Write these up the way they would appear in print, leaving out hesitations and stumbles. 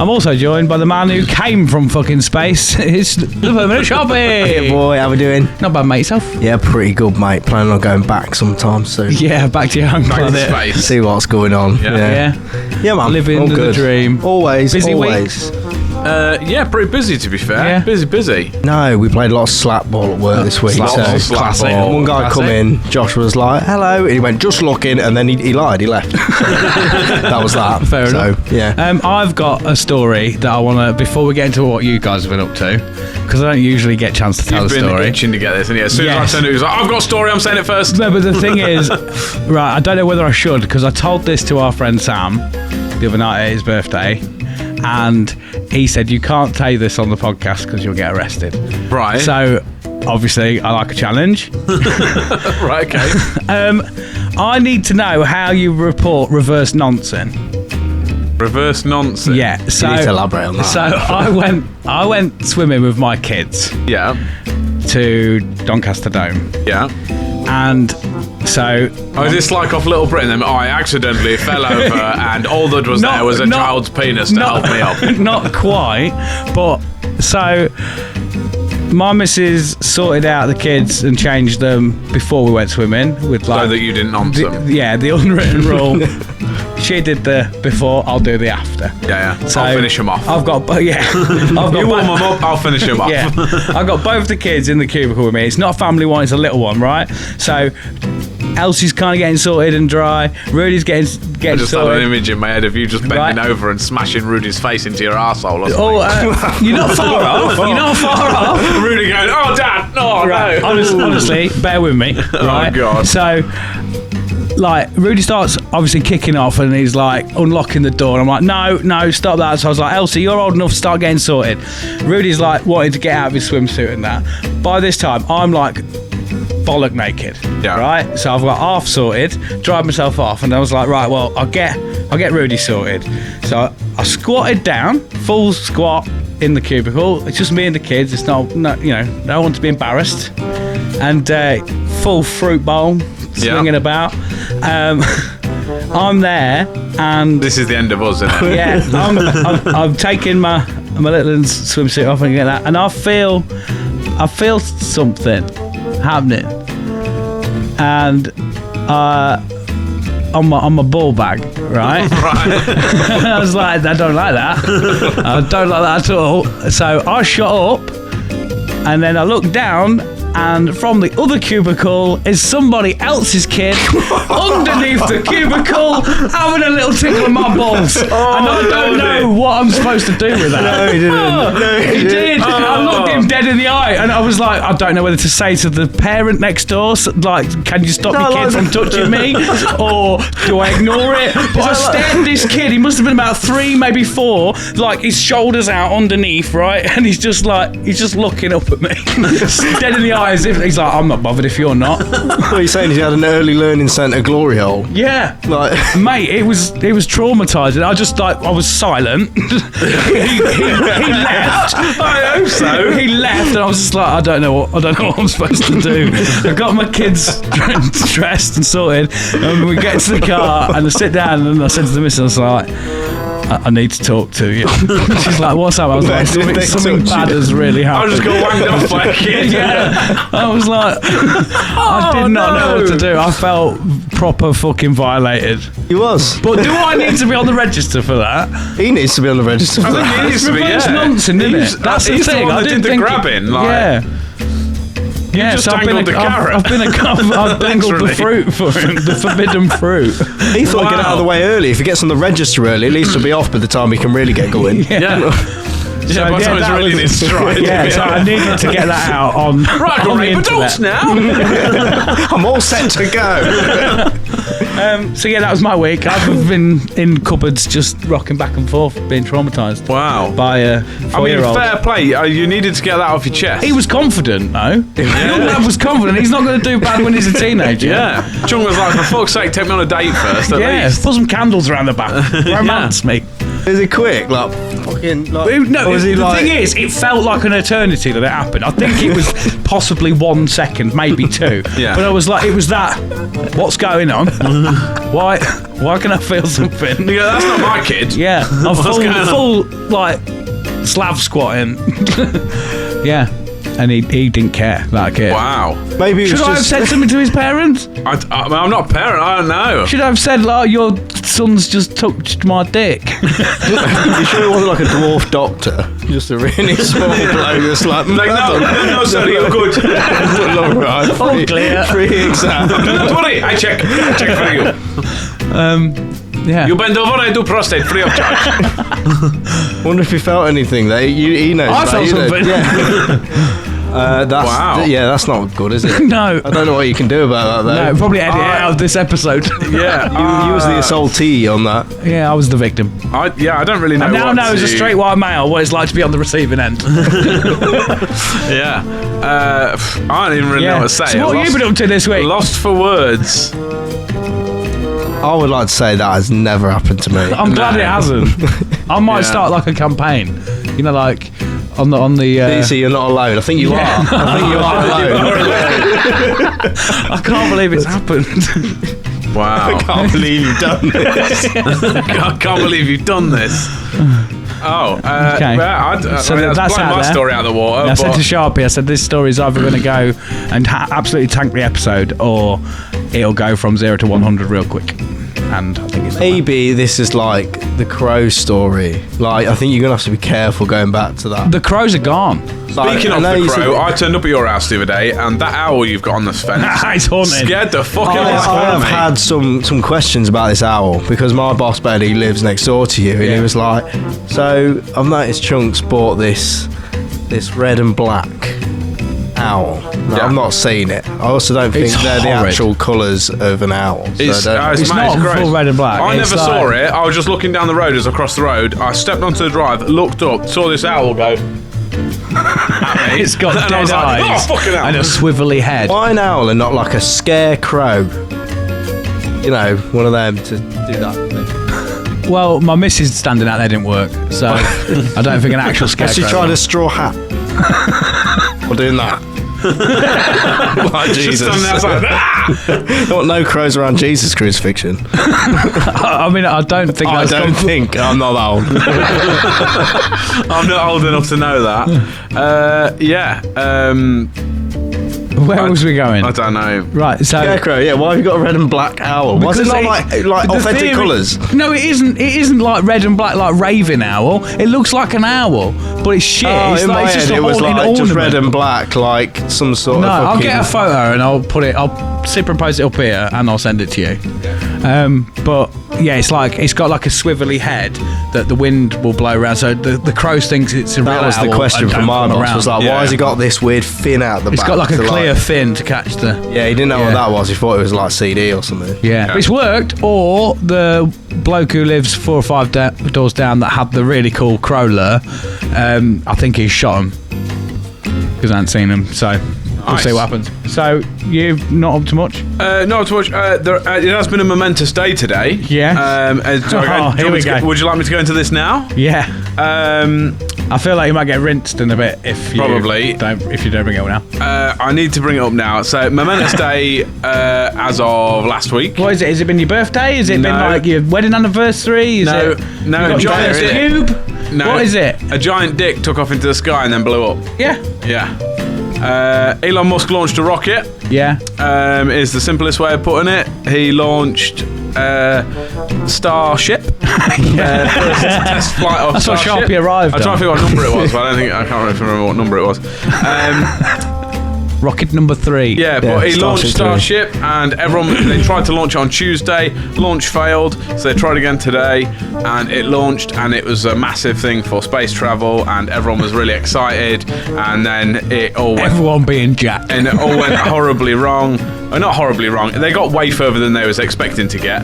I'm also joined by the man who came from fucking space. It's the permanent shopping. Hey boy, how we doing? Not bad, mate. Yourself? Yeah, pretty good, mate. Planning on going back sometime soon. Yeah, back to your home planet. Space. See what's going on. Yeah, man. living all the good. dream. Always. Busy always. Yeah, pretty busy to be fair. Yeah. Busy. No, we played a lot of slap ball at work this week. Slap ball. One guy come in, Josh was like, hello, and he went, just looking, and then he lied, he left. That was that. Fair enough. Yeah. I've got a story that I want to, before we get into what you guys have been up to, because I don't usually get a chance to tell You've the been story. itching to get this, and as soon Yes. as I turned it, he was like, I've got a story, I'm saying it first. No, but the thing is, right, I don't know whether I should, because I told this to our friend Sam the other night at his birthday, and he said, you can't say this on the podcast because you'll get arrested. Right. So, obviously, I like a challenge. Right, okay. I need to know how you report reverse nonsense. Reverse nonsense. Yeah, so You need to elaborate on that. So I went swimming with my kids Yeah. to Doncaster Dome, Yeah. and so Oh, is this like off Little Britain? Then I accidentally fell over, and all that was there was a child's penis to help me up. Not quite, but so my missus sorted out the kids and changed them before we went swimming with like So that you didn't nonce them. the unwritten rule. She did the before, I'll do the after. Yeah. So I'll finish them off. I've got I've got You warm them up, I'll finish them off. Yeah, I've got both the kids in the cubicle with me. It's not a family one, it's a little one, right? So Elsie's kind of getting sorted and dry. Rudy's getting I just had sorted. an image in my head of you just bending over and smashing Rudy's face into your arsehole or something. Oh, you're not far off. You're not far off. Rudy going, oh, Dad, no, Right. no. Honestly, bear with me. Right? Oh, God. So, like, Rudy starts obviously kicking off and he's like unlocking the door. And I'm like, no, stop that. So I was like, Elsie, you're old enough to start getting sorted. Rudy's like wanting to get out of his swimsuit and that. By this time, I'm like bollock naked. Yeah. Right? So I've got half sorted, dried myself off, and I was like, right, well, I'll get Rudy sorted. So I squatted down, full squat in the cubicle. It's just me and the kids. It's no one to be embarrassed. And full fruit bowl swinging about. I'm there, and This is the end of us, isn't it? yeah, I'm taking my little swimsuit off and get that, and I feel something happening, and on my ball bag, right? I was like, I don't like that. I don't like that at all. So I shot up, and then I looked down, and from the other cubicle is somebody else's kid underneath the cubicle having a little tickle of my balls. And I don't know what I'm supposed to do with that. No, he didn't. No, He did. I looked him dead in the eye, and I was like, I don't know whether to say to the parent next door, like, can you stop your kid from touching me, or do I ignore it? But I stared at this kid. He must have been about 3, maybe 4, like his shoulders out underneath, right, and he's just looking up at me, dead in the eye, as if he's like, I'm not bothered if you're not. What are you saying? Is you had an early learning centre glory hole? Yeah. Like, Mate, it was traumatising. I was silent. he left. I hope so. He left, and I was just like, I don't know what I'm supposed to do. I got my kids dressed and sorted, and we get to the car, and I sit down, and I said to the missus, I was like, I need to talk to you. She's like, what's up? I was like, something bad has really I happened. was just got wanged off by a kid. Yeah, I was like, I did not know what to do. I felt proper fucking violated. he was. But do I need to be on the register for that? He needs to be on the register for I think that. he needs to be, Reverse yeah. nonsense, isn't it? That's the He's thing. the one I that didn't did the think grabbing. Like, yeah. Yeah, just so dangled the carrot. I've dangled the Literally. fruit for him, the forbidden fruit. He thought he'd get out of the way early. If he gets on the register early, at least he'll be off by the time he can really get going. Yeah. Yeah, by the time it's that really in its stride. Yeah, so I needed to get that out on, Right, on got the rape adults internet. now. I'm all set to go. So yeah, that was my week. I've been in cupboards just rocking back and forth, being traumatised Wow. by a I mean, 4-year-old. fair play. You needed to get that off your chest. He was confident, though. The young lad was confident. He's not going to do bad when he's a teenager. Yeah. Chung was like, for fuck's sake, take me on a date first, at Yeah, least. put some candles around the back. Romance me. Is it quick? Like, fucking... Like, No, or is he the like... thing is, it felt like an eternity that it happened. I think it was possibly 1 second, maybe 2. Yeah. But I was like, it was that. What's going on? Why can I feel something? Yeah, that's not my kid. Yeah, I'm full like Slav squatting. Yeah, and he didn't care, that kid. Wow. Maybe it was Should I have said something to his parents? I'm not a parent. I don't know. Should I have said, like, your son's just touched my dick? You sure it wasn't like a dwarf doctor? Just a really small bloke just like... Like, no, sorry, you're good. All right, All clear. Free exam. Don't worry, I check for you. Yeah. You bend over, I do prostate free of charge. Wonder if he felt anything. He knows. I felt something. Yeah. Wow. Yeah, that's not good, is it? No. I don't know what you can do about that, though. No, probably edit it out of this episode. Yeah. You was the assaultee on that. Yeah, I was the victim. I don't really know. And now what know as a straight white male what it's like to be on the receiving end. Yeah. I don't even really know what to say. So what have you been up to this week? Lost for words. I would like to say that has never happened to me. I'm glad it hasn't. I might start like a campaign. You know, like on the. So you're not alone. I think you are. I think you are alone. I can't believe it's happened. Wow. I can't believe you've done this. I can't believe you've done this. Oh, Okay. So that's that's blowing out my there. story out of the water. I said to Sharpie, I said this story's either going to go and absolutely tank the episode, or it'll go from 0 to 100 real quick. And I think it's Maybe this is like the crow story. Like, I think you're gonna have to be careful going back to that. the crows are gone. Speaking of the crow, I turned up at your house the other day, and that owl you've got on the fence It's haunted. scared the fucking I life out have of me. had some questions about this owl because my boss buddy lives next door to you, and he was like, "So I've noticed Chunks bought this red and black owl. No, Yeah. I've not seen it. I also don't think It's they're the horrid. actual colours of an owl. So It's It's mate, not great. full red and black. I It's never saw like- it. I was just looking down the road as I crossed the road. I stepped onto the drive, looked up, saw this owl go. At me. It's got And I dead was like, eyes oh, fucking hell. and a swivelly head. why an owl and not like a scarecrow? You know, one of them to do that thing. Well, my missus standing out there didn't work, so I don't think an actual Has scarecrow. she tried a straw hat? Or doing that? Like Just Jesus. standing outside. Ah! Not no crows around Jesus crucifixion. I mean, I don't think I that's don't think I'm not that old. I'm not old enough to know that. Where was we going? I don't know. Right, so Scarecrow, yeah. Why have you got a red and black owl? Was it not like the authentic theory- colours? No, it isn't. It isn't like red and black, like raven owl. It looks like an owl, but it's shit. Oh, it's in like my it's just head a it was haunted like just ornament. red and black, like some sort No, of. I'll fucking- get a photo and I'll put it. I'll superimpose it up here and I'll send it to you. But yeah, it's got like a swivelly head that the wind will blow around. So the crows thinks it's a real That was the owl question and from don't my come boss. around. Was like, Yeah. why has he got this weird fin out the back? It's got like a to, clear fin to catch the. Yeah, he didn't know what Yeah. that was. He thought it was like CD or something. Yeah, but it's worked. Or the bloke who lives 4 or 5 doors down that had the really cool crow lure, I think he shot him because I hadn't seen him. So we'll Nice. see what happens. So you've not up to much. Not too much. It has been a momentous day today. Yeah. Here we go. Would you like me to go into this now? Yeah. I feel like you might get rinsed in a bit if you Probably. don't bring it up now. I need to bring it up now. So, momentous day as of last week. What is it? Has it been your birthday? Has it been No. like your wedding anniversary? Is No, it, no, you got giant your dick. cube? No. What is it? A giant dick took off into the sky and then blew up. Yeah. Yeah. Elon Musk launched a rocket. Yeah. Is the simplest way of putting it. He launched Starship. First test flight of That's what Starship. Sharpie arrived I'm trying to on. figure out what number it was, but I can't remember what number it was. Rocket number 3. Yeah, but he launched Starship Starship, and they tried to launch it on Tuesday. Launch failed, so they tried again today, and it launched, and it was a massive thing for space travel, and everyone was really excited, and then it all went. Everyone being Jack. And it all went horribly wrong. Well, not horribly wrong. They got way further than they was expecting to get.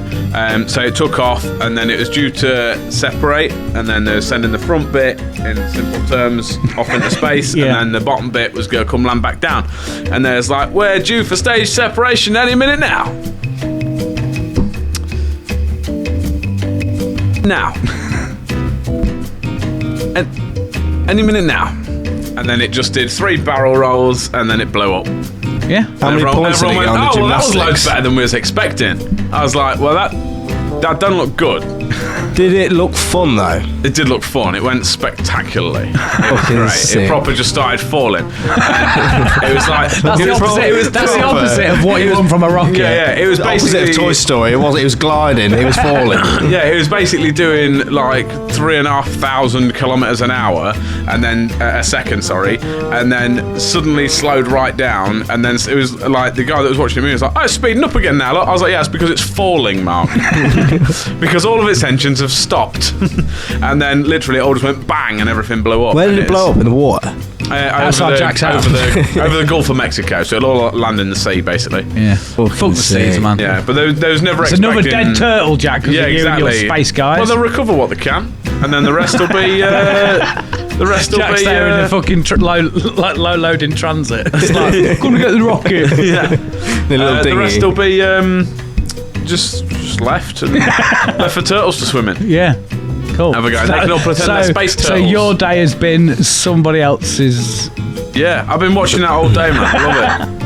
So it took off, and then it was due to separate, and then they were sending the front bit, in simple terms, off into space, Yeah. and then the bottom bit was going to come land back down. And there's like, we're due for stage separation any minute now. any minute now. And then it just did 3 barrel rolls, and then it blew up. Yeah. How many points did it get on the that was gymnastics? loads better than we was expecting. I was like, well, that doesn't look good. Did it look fun though? It did look fun. It went spectacularly. It was Fucking great. sick. It proper just started falling. And it was like That's the opposite. That's the opposite of what you want from a rocket. Yeah. It was The opposite basically of Toy Story. It was gliding. It was falling. Yeah, it was basically doing like 3,500 kilometers an hour, and then a second, and then suddenly slowed right down, and then it was like the guy that was watching the movie was like, "Oh, it's speeding up again now." I was like, "Yeah, it's because it's falling, Mark." Because all of its engines have stopped, and then literally it all just went bang, and everything blew up. Where did it blow up? In the water? Outside Jack's house. over the Gulf of Mexico, so it'll all land in the sea, basically. Yeah. Fuck the seas, man. Yeah, but there was never It's expecting... another dead turtle, Jack, because of you and your space guys. Well, they'll recover what they can, and then the rest will be... Jack's there in the fucking low loading transit. It's like, gonna get the rocket. Yeah. The little The dinghy. rest will be just left and left for turtles to swim in. Yeah. Cool. Have a go. They can all pretend they're space turtles. So your day has been somebody else's. Yeah, I've been watching that all day, man. I love it.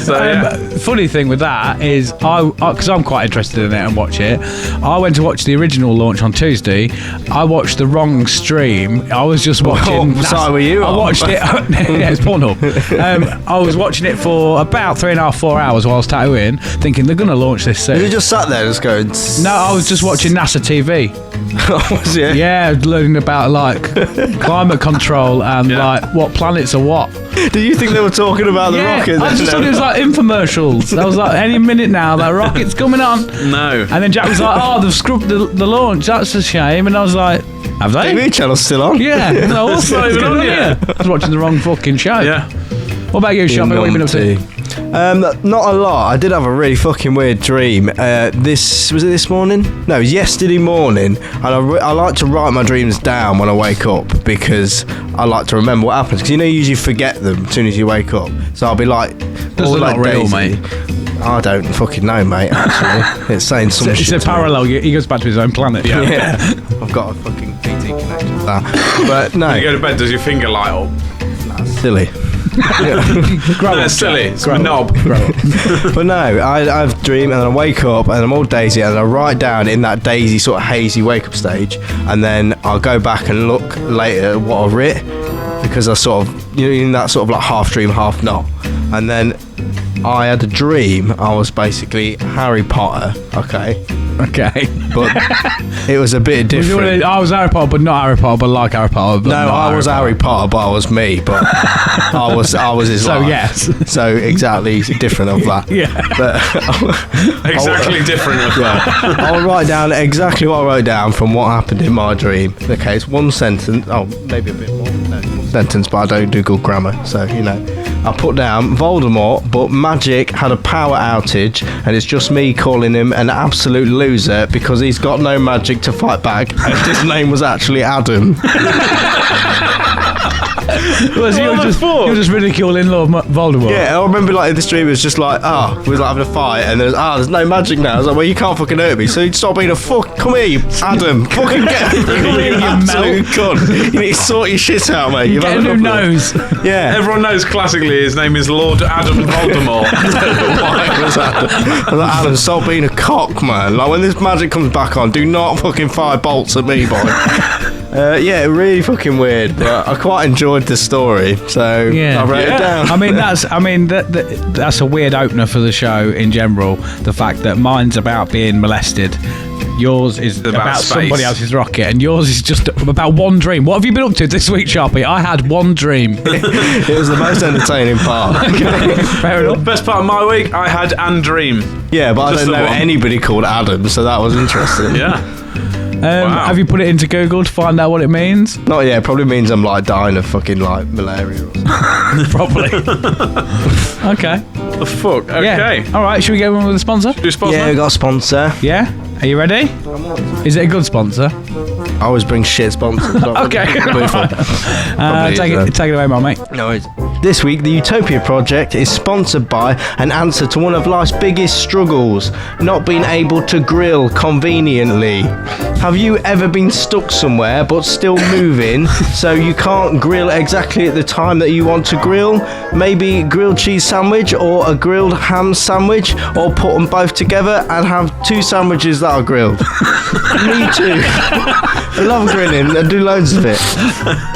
So, Funny thing with that is, because I'm quite interested in it and watch it. I went to watch the original launch on Tuesday. I watched the wrong stream. I was just watching. What side were you I on? watched it. Yeah, it's Pornhub. I was watching it for about 3.5-4 hours while I was tattooing, thinking they're going to launch this soon. You just sat there just going... No, I was just watching NASA TV. Was it? Yeah, learning about like climate control and like what planets are what. Did you think they were talking about the rocket? I just thought it was like infomercials. I was like, any minute now, that rocket's coming on. no. And then Jack was like, oh, they've scrubbed the launch. That's a shame. And I was like, have they? TV channel's still on. Yeah. No, what's not even on yet. I was watching the wrong fucking show. Yeah. What about you, Sean? What have you been up to? Not a lot. I did have a really fucking weird dream. Was it this morning? No, it was yesterday morning. And I like to write my dreams down when I wake up because I like to remember what happens. Because you usually forget them as soon as you wake up. So I'll be like, This is not real, Daisy. mate. I don't fucking know, mate. Actually, it's saying some shit. It's a to me. parallel. He goes back to his own planet. Yeah, I've got a fucking PT connection with that. But no, When you go to bed, does your finger light up? that's silly. No, it's silly. It's my knob. But no, I have a dream and then I wake up and I'm all daisy and I write down in that daisy sort of hazy wake up stage and then I'll go back and look later at what I've writ because I sort of, in that sort of like half dream, half not. And then I had a dream I was basically Harry Potter, okay? Okay. But it was a bit different. I was Harry Potter, but not Harry Potter, but like Harry Potter. But No, not I was Harry Potter, but I was me. But I was his So life. yes. So exactly different of that. Yeah. But Exactly different. yeah, I'll write down exactly what I wrote down from what happened in my dream. Okay, it's one sentence. Oh, maybe a bit more. No, it's one sentence, but I don't do good grammar, so I put down Voldemort, but magic had a power outage, and it's just me calling him an absolute loser because he's got no magic to fight back, and his name was actually Adam. You're just ridiculing Lord Voldemort. Yeah, I remember like this dream was just like, we was like having a fight, and there's no magic now. I was like, well, you can't fucking hurt me, so you stop being a fuck. Come here, you Adam. Fucking get me. You absolute cunt. You need to sort your shit out, mate. You've Get had a new enough of it. nose. Yeah. Everyone knows classically his name is Lord Adam Voldemort. Why was that? I was like, Adam, stop being a cock, man. Like when this magic comes back on, do not fucking fire bolts at me, boy. Yeah, really fucking weird, but I quite enjoyed the story, so I wrote it down. That's a weird opener for the show in general. The fact that mine's about being molested, yours is about space. somebody else's rocket, and yours is just about one dream. What have you been up to this week, Sharpie? I had one dream. It was the most entertaining part. Okay, fair enough. Best part of my week, I had and dream. Yeah, but Just I don't the know one. anybody called Adam, so that was interesting. Yeah. Wow. Have you put it into Google to find out what it means? Not yet, probably means I'm like dying of fucking like malaria or something. Probably. Okay. The fuck? Okay. Yeah. All right. Should we get one with a sponsor? Do you sponsor? Yeah, we got a sponsor. Yeah. Are you ready? Is it a good sponsor? I always bring shit sponsors. Okay. Take it away, my mate. No worries. This week, the Utopia Project is sponsored by an answer to one of life's biggest struggles, not being able to grill conveniently. Have you ever been stuck somewhere but still moving, so you can't grill exactly at the time that you want to grill? Maybe grilled cheese sandwich or a grilled ham sandwich, or put them both together and have 2 sandwiches that are grilled. Me too. I love grilling. I do loads of it.